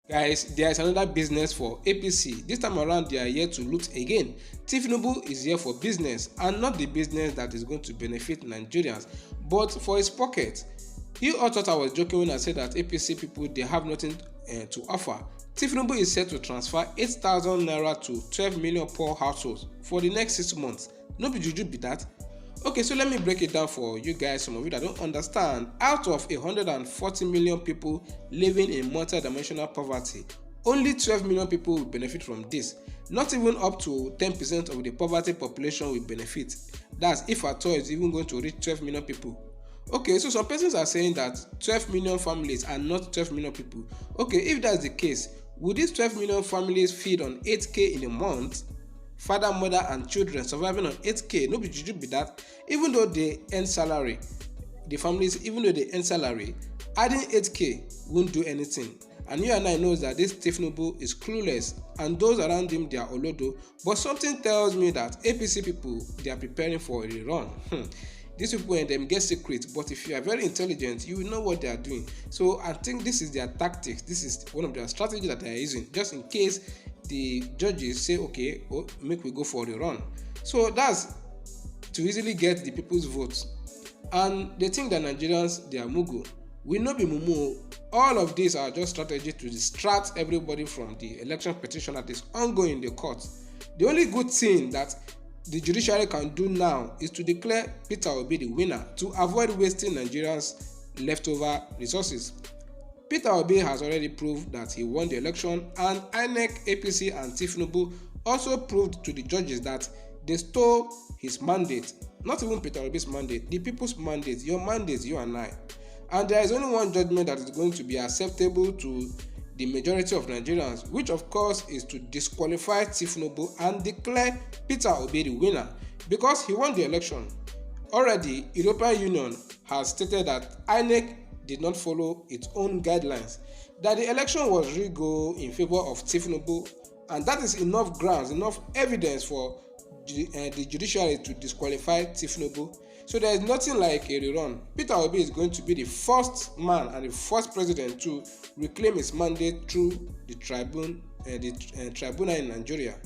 Guys, there is another business for APC. This time around, they are here to loot again. Tinubu is here for business, and not the business that is going to benefit Nigerians, but for his pocket. You all thought I was joking when I said that APC people, they have nothing to offer. Tinubu is set to transfer 8,000 naira to 12 million poor households for the next 6 months. No be juju be that. Okay, so let me break it down for you guys, some of you that don't understand. Out of 140 million people living in multi-dimensional poverty, only 12 million people will benefit from this. Not even up to 10% of the poverty population will benefit. That's if at all it's even going to reach 12 million people. Okay, so some persons are saying that 12 million families are not 12 million people. Okay, if that's the case, would these 12 million families feed on 8k in a month? Father, mother, and children surviving on 8k, no be juju be that. Even though they earn salary, the families, even though they earn salary, adding 8k won't do anything. And you and I knows that this Tinubu is clueless, and those around him, they are olodo. But something tells me that APC people, they are preparing for a rerun. These people and them get secrets, but if you are very intelligent, you will know what they are doing. So I think this is their tactics. This is one of their strategies that they are using, just in case the judges say, okay, make we go for the run. So that's to easily get the people's votes. And they think that Nigerians, they are mugu. We know be mumu. All of these are just strategies to distract everybody from the election petition that is ongoing in the court. The only good thing that the judiciary can do now is to declare Peter Obi the winner to avoid wasting Nigerians' leftover resources. Peter Obi has already proved that he won the election, and INEC, APC, and Tinubu also proved to the judges that they stole his mandate. Not even Peter Obi's mandate, the people's mandate, your mandate, you and I. And there is only one judgment that is going to be acceptable to the majority of Nigerians, which of course is to disqualify Tinubu and declare Peter Obi the winner because he won the election. Already, European Union has stated that INEC did not follow its own guidelines, that the election was rigged in favor of Tinubu, and that is enough grounds, enough evidence for the judiciary to disqualify Tinubu. So there is nothing like a rerun. Peter Obi is going to be the first man and the first president to reclaim his mandate through the tribunal in Nigeria.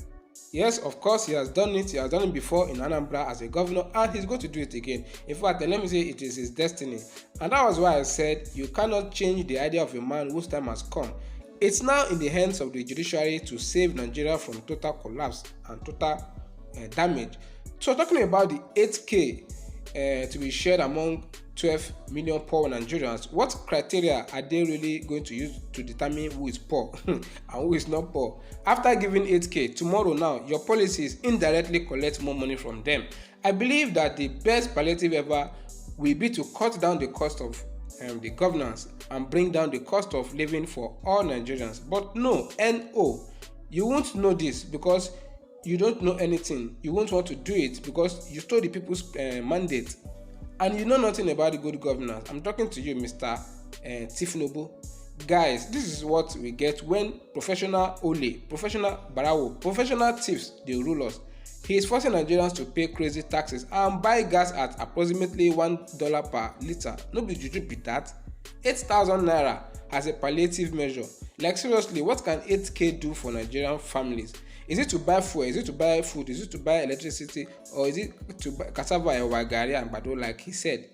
Yes, of course, he has done it. He has done it before in Anambra as a governor, and he's going to do it again. In fact, let me say it is his destiny. And that was why I said you cannot change the idea of a man whose time has come. It's now in the hands of the judiciary to save Nigeria from total collapse and total damage. So talking about the 8k to be shared among 12 million poor Nigerians, what criteria are they really going to use to determine who is poor and who is not poor? After giving 8k, tomorrow now, your policies indirectly collect more money from them. I believe that the best palliative ever will be to cut down the cost of the governance and bring down the cost of living for all Nigerians. But no, you won't know this because you don't know anything. You won't want to do it because you stole the people's mandate. And you know nothing about the good governance. I'm talking to you, Mr. Tinubu. Guys, this is what we get when professional barawo, professional thieves, they rule us. He is forcing Nigerians to pay crazy taxes and buy gas at approximately $1 per litre. Nobody juju be that. 8,000 naira as a palliative measure. Like seriously, what can 8k do for Nigerian families? Is it to buy fuel? Is it to buy food? Is it to buy electricity? Or is it to buy cassava and wagari and bado like he said?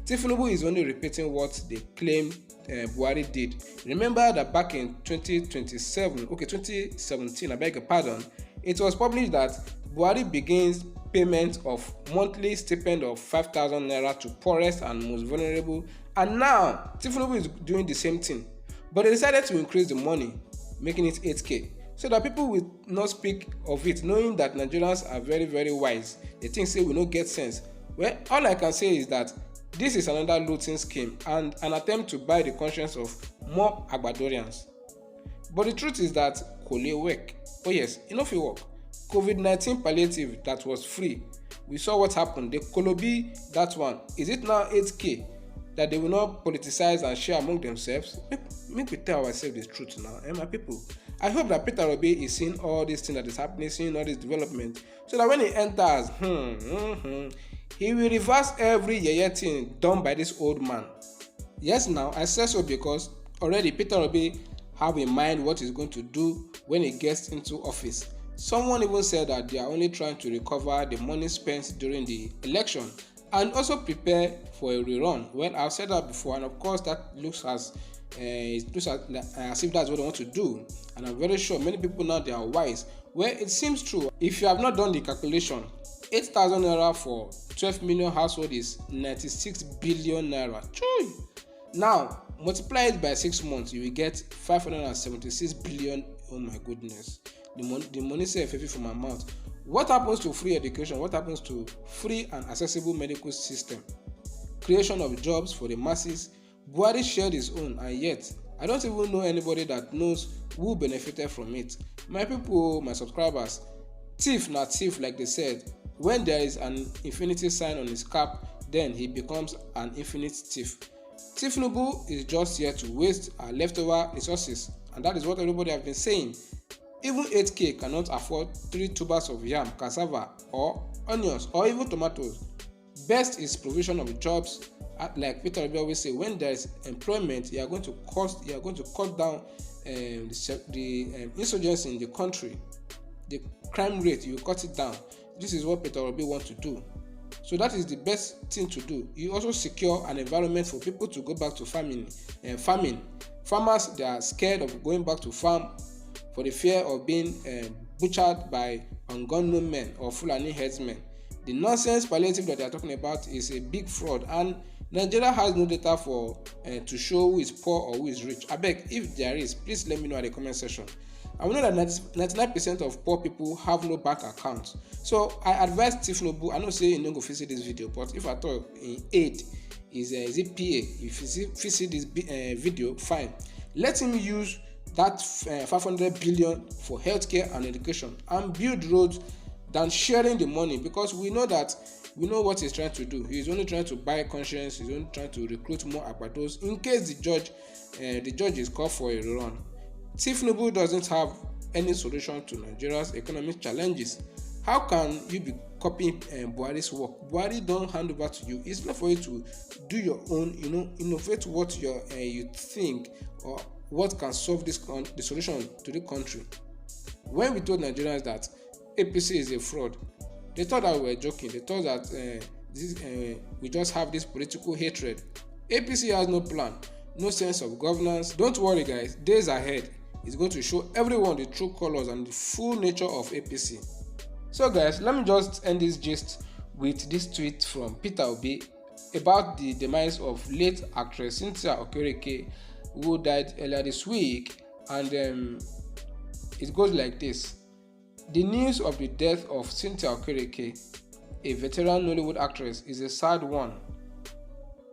Tinubu is only repeating what they claim Buhari did. Remember that back in 2017, I beg your pardon, it was published that Buhari begins payment of monthly stipend of 5,000 naira to poorest and most vulnerable, and now Tinubu is doing the same thing. But they decided to increase the money, making it 8k. So that people will not speak of it, knowing that Nigerians are very, very wise. They think say we don't get sense. Well, all I can say is that this is another looting scheme and an attempt to buy the conscience of more Agbadorians. But the truth is that Kole work. Oh yes, enough work. COVID-19 palliative that was free. We saw what happened. The Kolobi, that one. Is it now 8k that they will not politicize and share among themselves? Make we tell ourselves the truth now, my people. I hope that Peter Obi is seeing all these things that is happening, seeing all this development, so that when he enters, he will reverse every yeye thing done by this old man. Yes, now I say so because already Peter Obi have in mind what he's going to do when he gets into office. Someone even said that they are only trying to recover the money spent during the election and also prepare for a rerun. Well, I've said that before, and of course that looks as if that's what they want to do, and I'm very sure many people now they are wise. Well, it seems true. If you have not done the calculation, 8,000 naira for 12 million household is 96 billion naira. Choi! Now multiply it by 6 months, you will get 576 billion. Oh my goodness, the money say from my mouth. What happens to free education? What happens to free and accessible medical system? Creation of jobs for the masses. Buhari shared his own, and yet I don't even know anybody that knows who benefited from it. My people, my subscribers, thief na thief, like they said. When there is an infinity sign on his cap, then he becomes an infinite thief. Tinubu is just here to waste our leftover resources, and that is what everybody has been saying. Even 8k cannot afford 3 tubers of yam, cassava, or onions, or even tomatoes. Best is provision of jobs. Like Peter Obi always say, when there is employment, you are going to cut down the insurgency in the country. The crime rate, you cut it down. This is what Peter Obi wants to do. So that is the best thing to do. You also secure an environment for people to go back to farming. Farmers, they are scared of going back to farm for the fear of being butchered by ungunmen men or Fulani headsmen. The nonsense palliative that they are talking about is a big fraud, and Nigeria has no data for to show who is poor or who is rich. Abeg, if there is, please let me know in the comment section. I know that 99% of poor people have no bank account. So I advise Tinubu, I know say you no go fit see this video, but if I talk in aid is it PA, if you see this video, fine. Let him use that 500 billion for healthcare and education and build roads than sharing the money, because we know what he's trying to do. He's only trying to buy conscience. He's only trying to recruit more akpabios in case the judge is called for a run. Tinubu doesn't have any solution to Nigeria's economic challenges. How can you be copying Buhari's work? Buhari don't hand over to you. It's not for you to do your own, innovate what you think or what can solve the solution to the country. When we told Nigerians that APC is a fraud, they thought that we were joking. They thought that we just have this political hatred. APC has no plan, no sense of governance. Don't worry guys, days ahead is going to show everyone the true colors and the full nature of APC. So guys, let me just end this gist with this tweet from Peter Obi about the demise of late actress Cynthia Okereke, who died earlier this week, and it goes like this. The news of the death of Cynthia Okereke, a veteran Nollywood actress, is a sad one.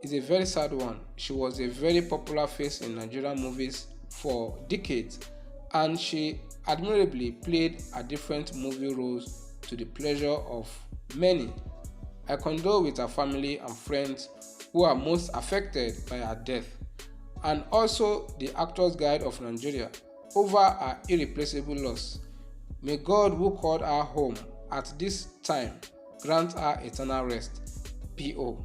It's a very sad one. She was a very popular face in Nigerian movies for decades, and she admirably played a different movie roles to the pleasure of many. I condole with her family and friends who are most affected by her death, and also the Actors Guild of Nigeria over her irreplaceable loss. May God, who called her home at this time, grant her eternal rest. P.O.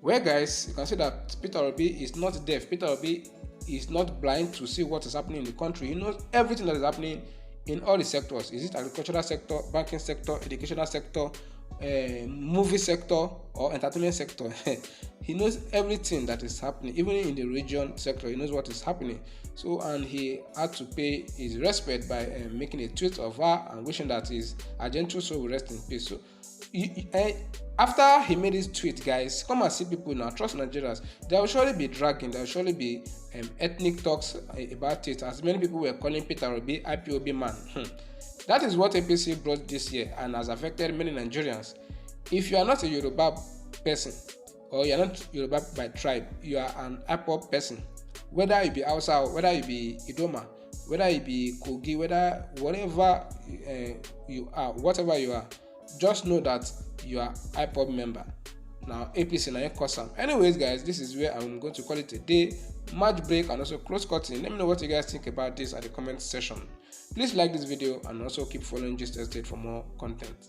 Well guys, you can see that Peter Obi is not deaf. Peter Obi is not blind to see what is happening in the country. He knows everything that is happening in all the sectors. Is it agricultural sector, banking sector, educational sector, movie sector, or entertainment sector? He knows everything that is happening. Even in the region sector, he knows what is happening. So, and he had to pay his respect by making a tweet of her and wishing that his gentle soul will rest in peace. So after he made his tweet, guys, come and see people now. Trust Nigerians. There will surely be dragging. There will surely be ethnic talks about it, as many people were calling Peter Obi IPOB man. That is what APC brought this year and has affected many Nigerians. If you are not a Yoruba person, or you are not Yoruba by tribe, you are an IPOB person. Whether you be Hausa, whether you be Idoma, whether you be Kogi, whatever you are, whatever you are, just know that you are IPOB member. Now APC na custom. Anyways guys, this is where I'm going to call it a day. Match break and also close cutting. Let me know what you guys think about this at the comment section. Please like this video and also keep following Gist Estate for more content.